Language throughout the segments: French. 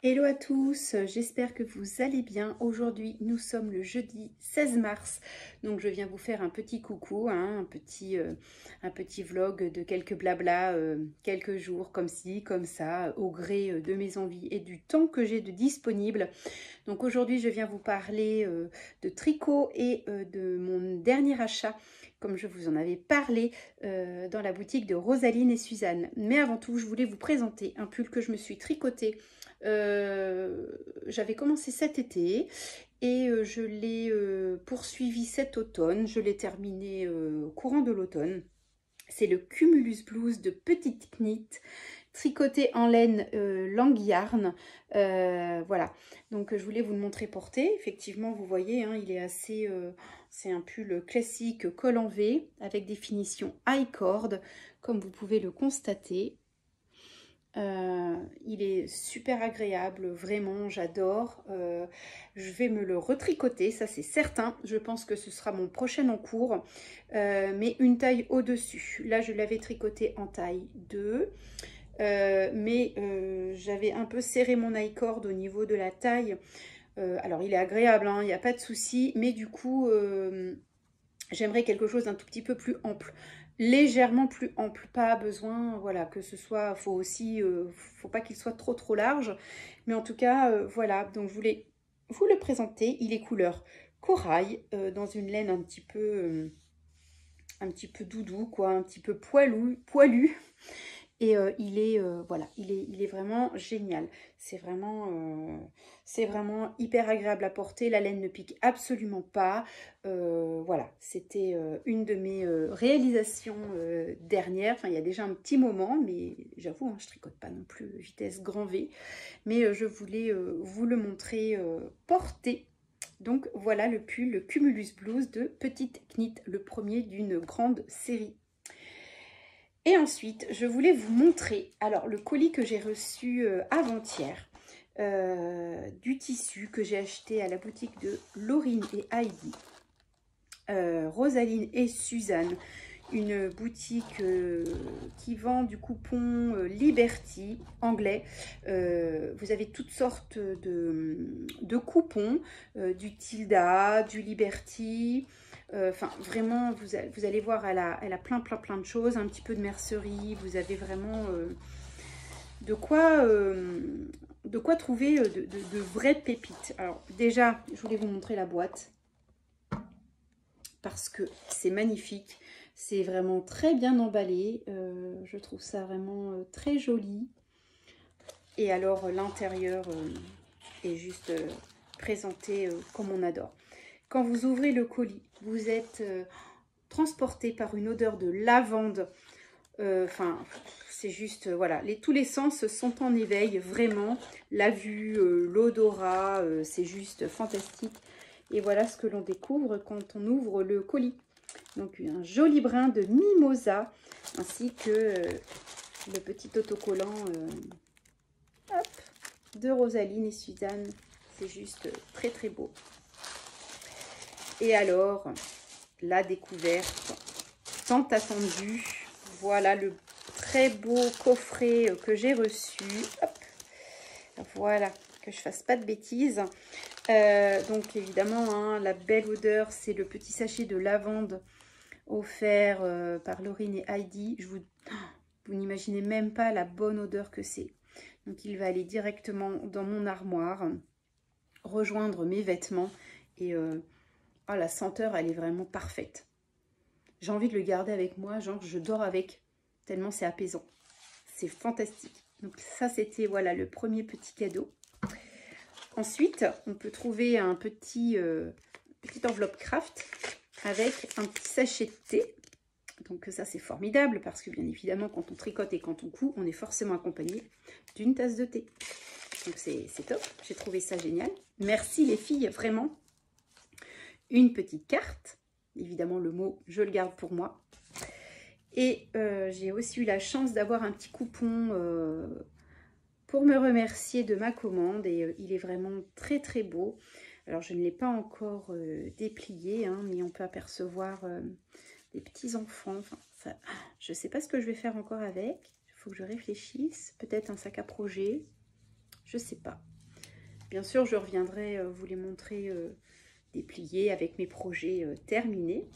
Hello à tous, j'espère que vous allez bien. Aujourd'hui, nous sommes le jeudi 16 mars, donc je viens vous faire un petit coucou, hein, un petit vlog de quelques blabla, quelques jours comme ci, comme ça, au gré de mes envies et du temps que j'ai de disponible. Donc aujourd'hui, je viens vous parler de tricot et de mon dernier achat, comme je vous en avais parlé dans la boutique de Rosaline et Suzanne. Mais avant tout, je voulais vous présenter un pull que je me suis tricoté. J'avais commencé cet été et je l'ai poursuivi cet automne. Je l'ai terminé au courant de l'automne. C'est le Cumulus Blues de Petite Knit, tricoté en laine Langue Yarn. Voilà, donc je voulais vous le montrer porté. Effectivement, vous voyez, hein, il est assez... c'est un pull classique col en V avec des finitions high cord, comme vous pouvez le constater. Il est super agréable, vraiment, j'adore. Je vais me le retricoter, ça c'est certain. Je pense que ce sera mon prochain en cours, mais une taille au-dessus. Là, je l'avais tricoté en taille 2, mais j'avais un peu serré mon high cord au niveau de la taille. Alors, il est agréable, hein, il n'y a pas de souci, mais du coup, j'aimerais quelque chose d'un tout petit peu plus ample. Légèrement plus ample, pas besoin, voilà, que ce soit, faut aussi, faut pas qu'il soit trop large, mais en tout cas, voilà, donc je voulais vous le présenter. Il est couleur corail, dans une laine un petit peu doudou, quoi, un petit peu poilu. Et il est voilà, il est vraiment génial. C'est vraiment hyper agréable à porter. La laine ne pique absolument pas. Voilà, c'était une de mes réalisations dernières. Enfin, il y a déjà un petit moment, mais j'avoue, hein, je tricote pas non plus vitesse grand V. Mais je voulais vous le montrer porté. Donc voilà le pull, le Cumulus Blues de Petite Knit, le premier d'une grande série. Et ensuite, je voulais vous montrer alors le colis que j'ai reçu avant-hier, du tissu que j'ai acheté à la boutique de Laurine et Heidi, Rosaline et Suzanne, une boutique qui vend du coupon Liberty anglais. Vous avez toutes sortes de coupons, du Tilda, du Liberty. Enfin, vraiment, vous allez voir, elle a plein de choses, un petit peu de mercerie. Vous avez vraiment de quoi trouver de vraies pépites. Alors déjà, je voulais vous montrer la boîte parce que c'est magnifique. C'est vraiment très bien emballé. Je trouve ça vraiment très joli. Et alors, l'intérieur est juste présenté comme on adore. Quand vous ouvrez le colis, vous êtes transporté par une odeur de lavande. Enfin, c'est juste, voilà, tous les sens sont en éveil, vraiment. La vue, l'odorat, c'est juste fantastique. Et voilà ce que l'on découvre quand on ouvre le colis. Donc un joli brin de mimosa, ainsi que le petit autocollant hop, de Rosaline et Suzanne. C'est juste très très beau. Et alors, la découverte tant attendue. Voilà le très beau coffret que j'ai reçu. Hop. Voilà, que je fasse pas de bêtises. Donc évidemment, hein, la belle odeur, c'est le petit sachet de lavande offert par Laurine et Heidi. Vous n'imaginez même pas la bonne odeur que c'est. Donc il va aller directement dans mon armoire, rejoindre mes vêtements. Et oh, la senteur, elle est vraiment parfaite. J'ai envie de le garder avec moi, genre je dors avec, tellement c'est apaisant. C'est fantastique. Donc ça, c'était voilà le premier petit cadeau. Ensuite, on peut trouver un petite enveloppe craft avec un petit sachet de thé. Donc ça, c'est formidable parce que bien évidemment, quand on tricote et quand on coud, on est forcément accompagné d'une tasse de thé. Donc c'est top, j'ai trouvé ça génial. Merci les filles, vraiment. Une petite carte. Évidemment, le mot, je le garde pour moi. Et j'ai aussi eu la chance d'avoir un petit coupon pour me remercier de ma commande. Et il est vraiment très très beau. Alors, je ne l'ai pas encore déplié, hein, mais on peut apercevoir des petits enfants. Enfin, ça, je ne sais pas ce que je vais faire encore avec. Il faut que je réfléchisse. Peut-être un sac à projet. Je ne sais pas. Bien sûr, je reviendrai vous les montrer dépliés avec mes projets terminés.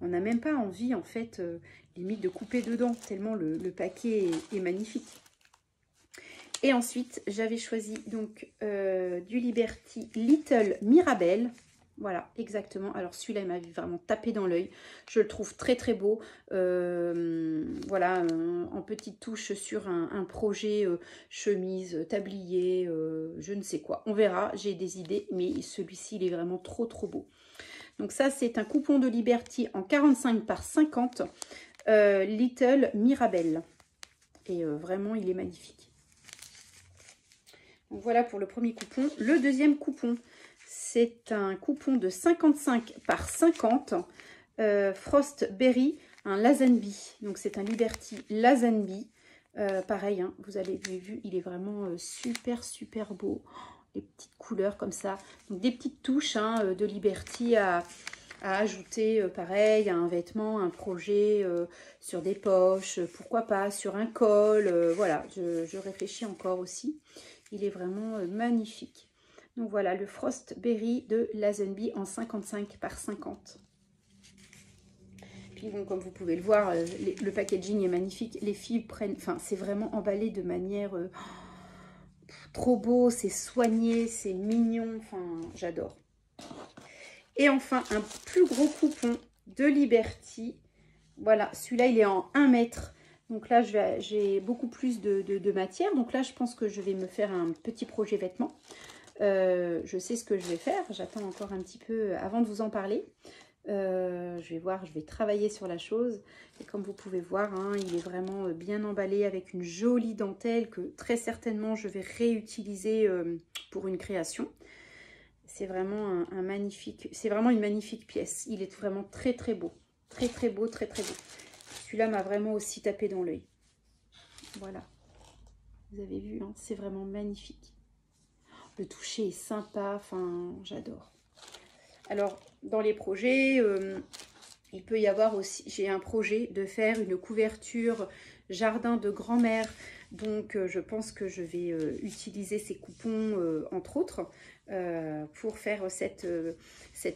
On n'a même pas envie, en fait, limite de couper dedans, tellement le paquet est magnifique. Et ensuite, j'avais choisi donc du Liberty Little Mirabelle. Voilà, exactement. Alors celui-là, il m'a vraiment tapé dans l'œil. Je le trouve très très beau. Voilà, en petite touche sur un projet chemise, tablier, je ne sais quoi. On verra, j'ai des idées, mais celui-ci, il est vraiment trop trop beau. Donc ça, c'est un coupon de Liberty en 45 par 50, Little Mirabelle. Et vraiment, il est magnifique. Donc voilà pour le premier coupon. Le deuxième coupon, c'est un coupon de 55 par 50, Frostberry, un Lazenby. Donc c'est un Liberty Lazenby. Pareil, hein, vous avez vu, il est vraiment super super beau. Les petites couleurs comme ça. Donc des petites touches hein, de Liberty à ajouter, pareil, à un vêtement, un projet, sur des poches, pourquoi pas, sur un col. Voilà, je réfléchis encore aussi. Il est vraiment magnifique. Donc voilà, le Frostberry de Lazenby en 55 par 50. Puis bon, comme vous pouvez le voir, le packaging est magnifique. Les filles prennent, enfin, c'est vraiment emballé de manière trop beau, c'est soigné, c'est mignon, enfin, j'adore. Et enfin, un plus gros coupon de Liberty. Voilà, celui-là, il est en 1 mètre. Donc là, j'ai beaucoup plus de matière. Donc là, je pense que je vais me faire un petit projet vêtements. Je sais ce que je vais faire. J'attends encore un petit peu avant de vous en parler. Je vais voir, je vais travailler sur la chose. Et comme vous pouvez voir, hein, il est vraiment bien emballé avec une jolie dentelle que très certainement je vais réutiliser pour une création. C'est vraiment un magnifique, c'est vraiment une magnifique pièce. Il est vraiment très très beau. Très très beau, très très beau. Celui-là m'a vraiment aussi tapé dans l'œil. Voilà. Vous avez vu, hein, c'est vraiment magnifique. Le toucher est sympa, enfin, j'adore. Alors, dans les projets, il peut y avoir aussi, j'ai un projet de faire une couverture jardin de grand-mère. Donc, je pense que je vais utiliser ces coupons, entre autres, pour faire cette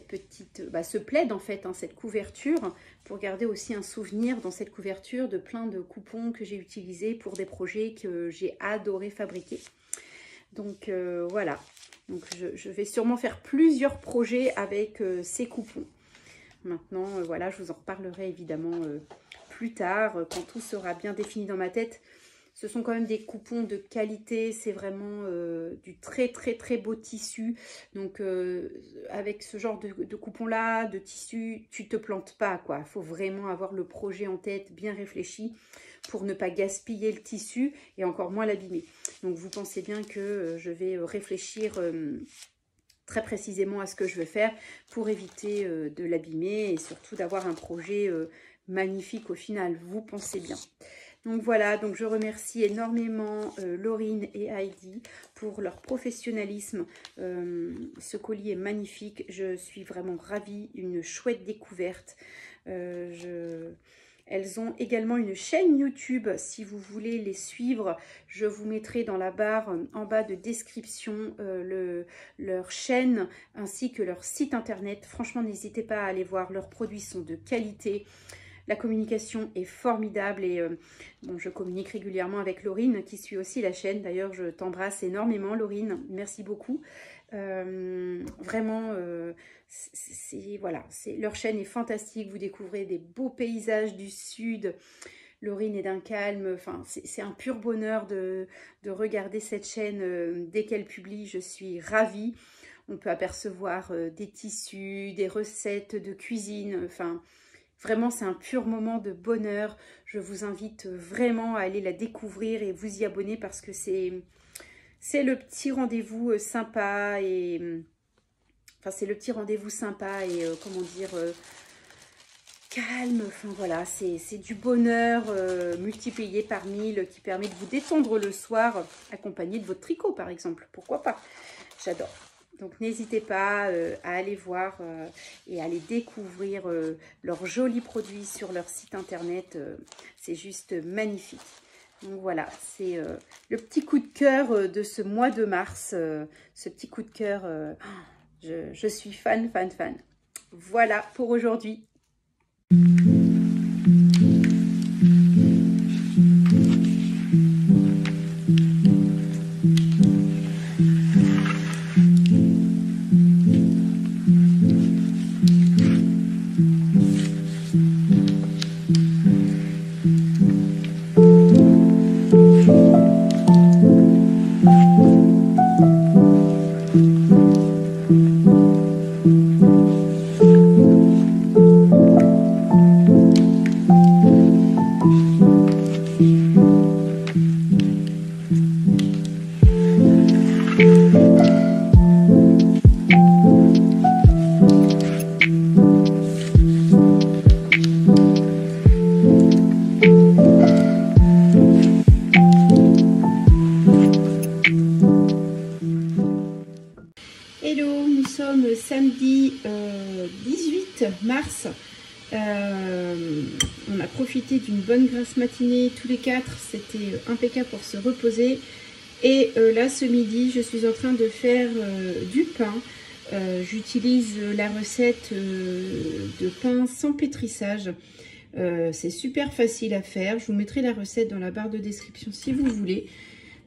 petite, ce plaid en fait, hein, cette couverture, pour garder aussi un souvenir dans cette couverture de plein de coupons que j'ai utilisés pour des projets que j'ai adoré fabriquer. Donc, voilà. Donc, je vais sûrement faire plusieurs projets avec ces coupons. Maintenant, voilà, je vous en reparlerai évidemment plus tard, quand tout sera bien défini dans ma tête. Ce sont quand même des coupons de qualité, c'est vraiment du très très beau tissu. Donc avec ce genre de coupons-là, de tissu, tu te plantes pas quoi. Il faut vraiment avoir le projet en tête, bien réfléchi, pour ne pas gaspiller le tissu et encore moins l'abîmer. Donc vous pensez bien que je vais réfléchir très précisément à ce que je veux faire pour éviter de l'abîmer et surtout d'avoir un projet magnifique au final. Vous pensez bien. Donc voilà, donc je remercie énormément Laurine et Heidi pour leur professionnalisme. Ce collier est magnifique, je suis vraiment ravie, une chouette découverte. Elles ont également une chaîne YouTube, si vous voulez les suivre, je vous mettrai dans la barre en bas de description leur chaîne ainsi que leur site internet. Franchement, n'hésitez pas à aller voir, leurs produits sont de qualité. La communication est formidable et bon, je communique régulièrement avec Laurine qui suit aussi la chaîne. D'ailleurs, je t'embrasse énormément Laurine, merci beaucoup. Vraiment, voilà, leur chaîne est fantastique. Vous découvrez des beaux paysages du sud. Laurine est d'un calme. Enfin, c'est un pur bonheur de regarder cette chaîne dès qu'elle publie. Je suis ravie. On peut apercevoir des tissus, des recettes de cuisine. Enfin, vraiment, c'est un pur moment de bonheur. Je vous invite vraiment à aller la découvrir et vous y abonner parce que c'est le petit rendez-vous sympa et... Enfin, c'est le petit rendez-vous sympa et, comment dire, calme. Enfin, voilà, c'est du bonheur multiplié par 1000 qui permet de vous détendre le soir, accompagné de votre tricot, par exemple. Pourquoi pas? J'adore. Donc, n'hésitez pas à aller voir et à aller découvrir leurs jolis produits sur leur site internet. C'est juste magnifique. Donc voilà, c'est le petit coup de cœur de ce mois de mars. Ce petit coup de cœur, je suis fan. Voilà pour aujourd'hui. Hello, nous sommes samedi 18 mars. On a profité d'une bonne grasse matinée tous les quatre. C'était impeccable pour se reposer. Et là, ce midi, je suis en train de faire du pain. J'utilise la recette de pain sans pétrissage. C'est super facile à faire. Je vous mettrai la recette dans la barre de description si vous voulez.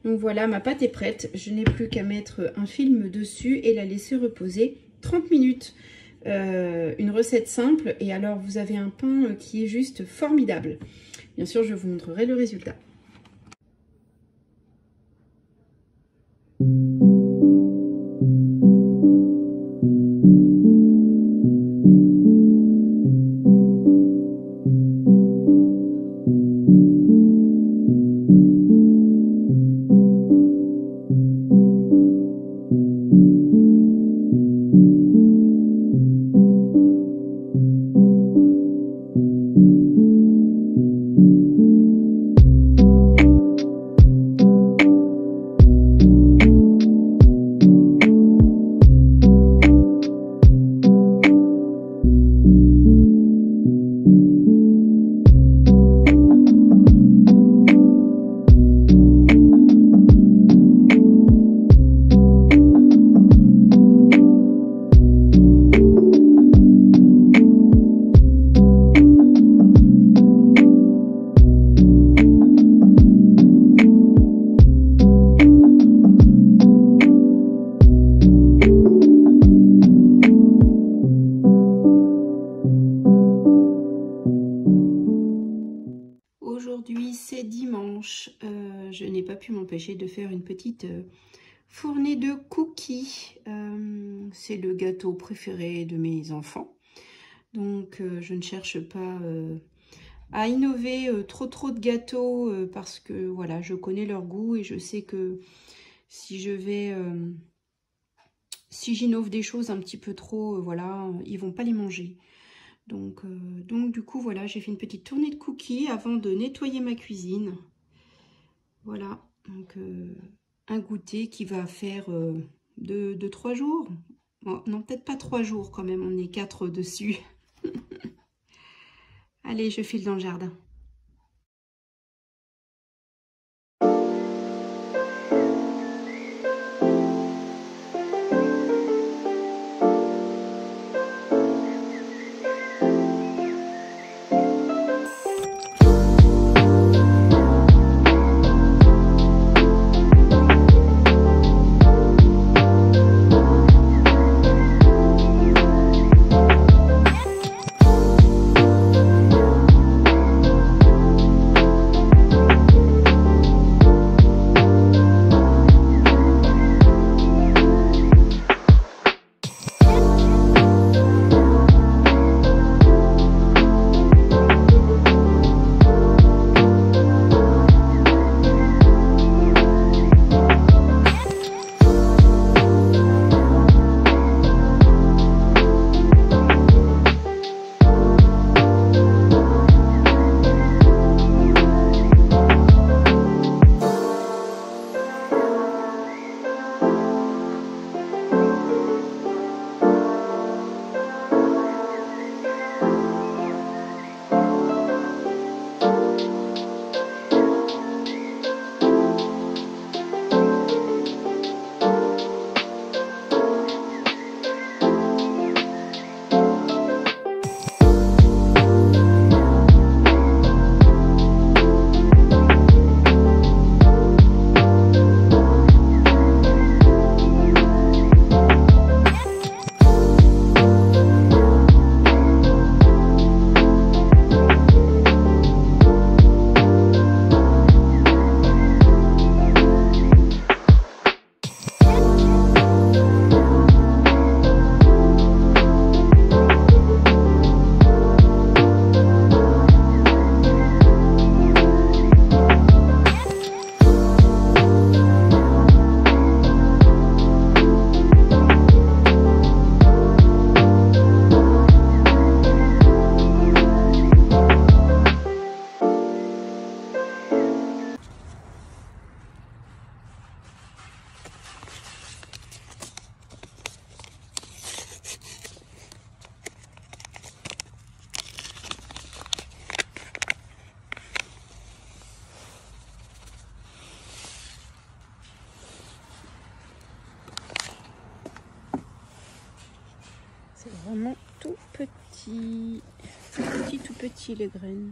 Donc voilà, ma pâte est prête. Je n'ai plus qu'à mettre un film dessus et la laisser reposer 30 minutes. Une recette simple. Et alors, vous avez un pain qui est juste formidable. Bien sûr, je vous montrerai le résultat. pu m'empêcher de faire une petite fournée de cookies. C'est le gâteau préféré de mes enfants. Donc je ne cherche pas à innover trop de gâteaux parce que voilà, je connais leur goût et je sais que si je vais... si j'innove des choses un petit peu trop, voilà, ils vont pas les manger. Donc du coup, voilà, j'ai fait une petite tournée de cookies avant de nettoyer ma cuisine. Voilà, donc un goûter qui va faire 3 jours. Bon, non, peut-être pas 3 jours quand même, on est 4 dessus. Allez, je file dans le jardin. C'est vraiment tout petit, tout petit les graines.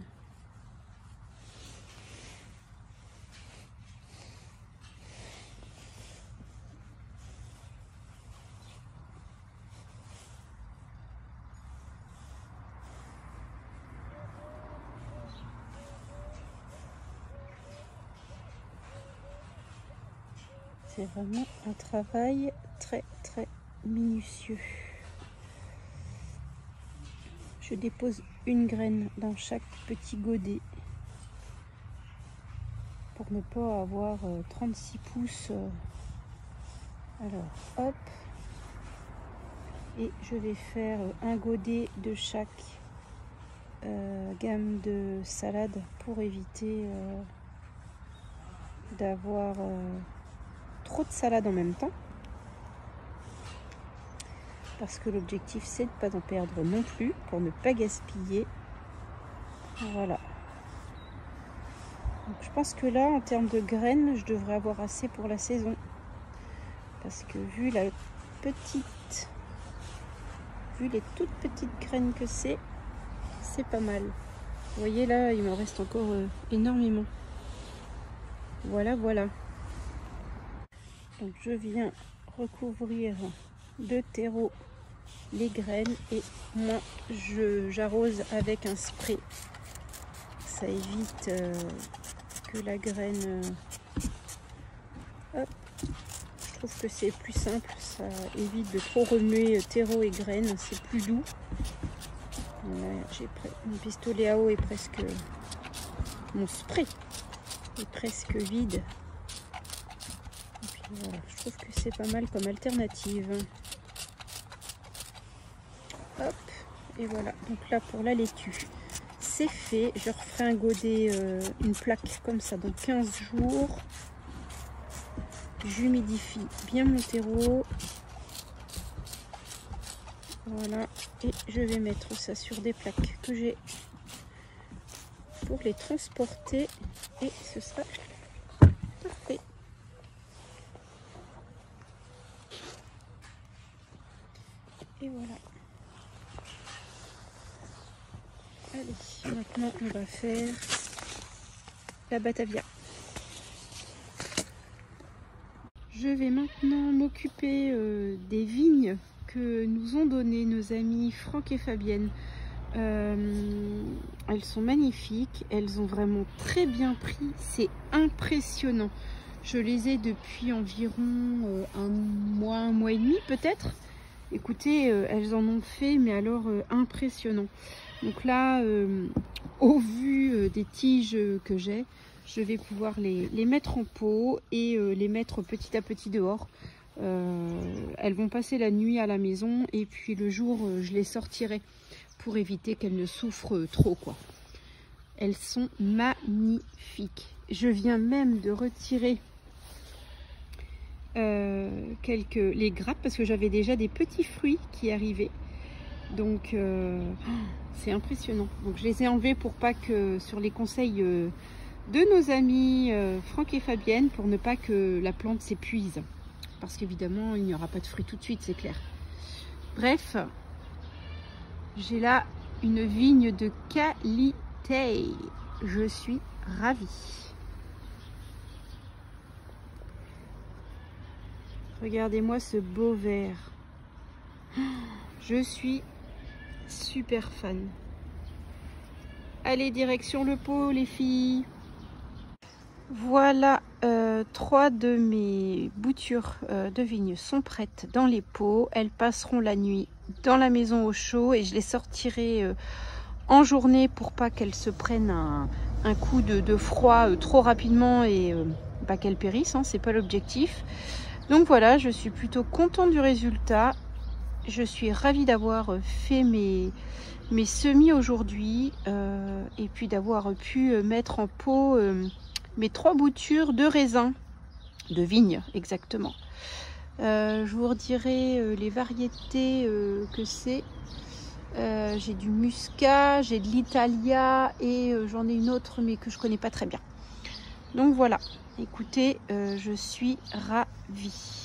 C'est vraiment un travail très minutieux. Je dépose une graine dans chaque petit godet pour ne pas avoir 36 pouces. Alors, hop. Et je vais faire un godet de chaque gamme de salade pour éviter d'avoir trop de salade en même temps. Parce que l'objectif c'est de ne pas en perdre non plus pour ne pas gaspiller. Voilà. Donc, je pense que là en termes de graines je devrais avoir assez pour la saison. Parce que vu les toutes petites graines que c'est pas mal. Vous voyez là il m'en reste encore énormément. Voilà. Donc je viens recouvrir de terreau les graines et moi j'arrose avec un spray. Ça évite que la graine Hop. Je trouve que c'est plus simple, ça évite de trop remuer terreau et graines, c'est plus doux. Mon pistolet à eau est presque... Mon spray est presque vide. Et puis voilà, je trouve que c'est pas mal comme alternative. Hop, et voilà. Donc là pour la laitue, c'est fait. Je referai un godet, une plaque comme ça dans 15 jours. J'humidifie bien mon terreau. Voilà, et je vais mettre ça sur des plaques que j'ai pour les transporter et ce sera parfait. Et voilà. Allez, maintenant on va faire la batavia. Je vais maintenant m'occuper des vignes que nous ont donné nos amis Franck et Fabienne. Elles sont magnifiques, elles ont vraiment très bien pris, c'est impressionnant. Je les ai depuis environ un mois et demi peut-être. Écoutez, elles en ont fait, mais alors impressionnant. Donc là, au vu des tiges que j'ai, je vais pouvoir les mettre en pot et les mettre petit à petit dehors. Elles vont passer la nuit à la maison et puis le jour, je les sortirai pour éviter qu'elles ne souffrent trop, quoi. Elles sont magnifiques. Je viens même de retirer les grappes parce que j'avais déjà des petits fruits qui arrivaient. Donc c'est impressionnant. Donc je les ai enlevés pour pas que, sur les conseils de nos amis Franck et Fabienne, pour ne pas que la plante s'épuise. Parce qu'évidemment, il n'y aura pas de fruits tout de suite, c'est clair. Bref, j'ai là une vigne de qualité. Je suis ravie. Regardez-moi ce beau vert. Je suis super fan. Allez, direction le pot, les filles. Voilà, 3 de mes boutures de vignes sont prêtes dans les pots. Elles passeront la nuit dans la maison au chaud et je les sortirai en journée pour pas qu'elles se prennent un coup de froid trop rapidement et pas qu'elles périssent, hein, c'est pas l'objectif. Donc voilà, je suis plutôt contente du résultat. Je suis ravie d'avoir fait mes semis aujourd'hui et puis d'avoir pu mettre en pot mes 3 boutures de raisin, de vigne exactement. Je vous redirai les variétés que c'est. J'ai du muscat, j'ai de l'Italia et j'en ai une autre mais que je connais pas très bien. Donc voilà, écoutez, je suis ravie.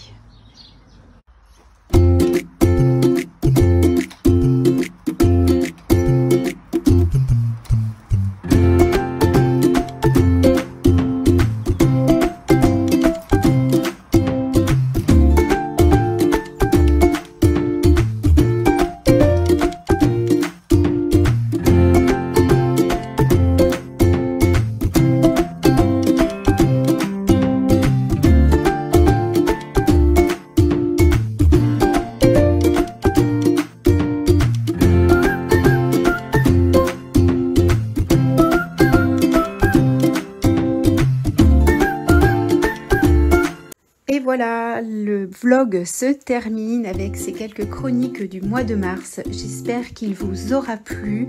Voilà, le vlog se termine avec ces quelques chroniques du mois de mars. J'espère qu'il vous aura plu.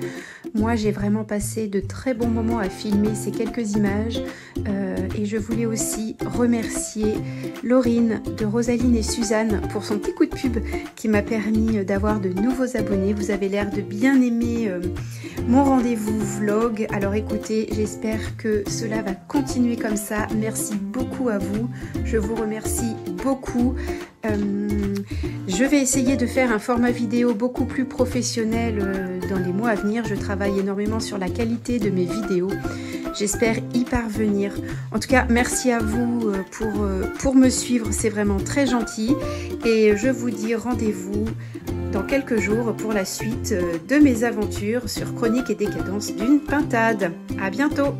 Moi, j'ai vraiment passé de très bons moments à filmer ces quelques images. Et je voulais aussi remercier Laurine de Rosaline et Suzanne pour son petit coup de pub qui m'a permis d'avoir de nouveaux abonnés. Vous avez l'air de bien aimer mon rendez-vous vlog. Alors écoutez, j'espère que cela va continuer comme ça. Merci beaucoup à vous. Je vous remercie beaucoup. Je vais essayer de faire un format vidéo beaucoup plus professionnel dans les mois à venir. Je travaille énormément sur la qualité de mes vidéos. J'espère y parvenir. En tout cas, merci à vous pour me suivre. C'est vraiment très gentil. Et je vous dis rendez-vous dans quelques jours pour la suite de mes aventures sur Chroniques et Décadences d'une pintade. À bientôt!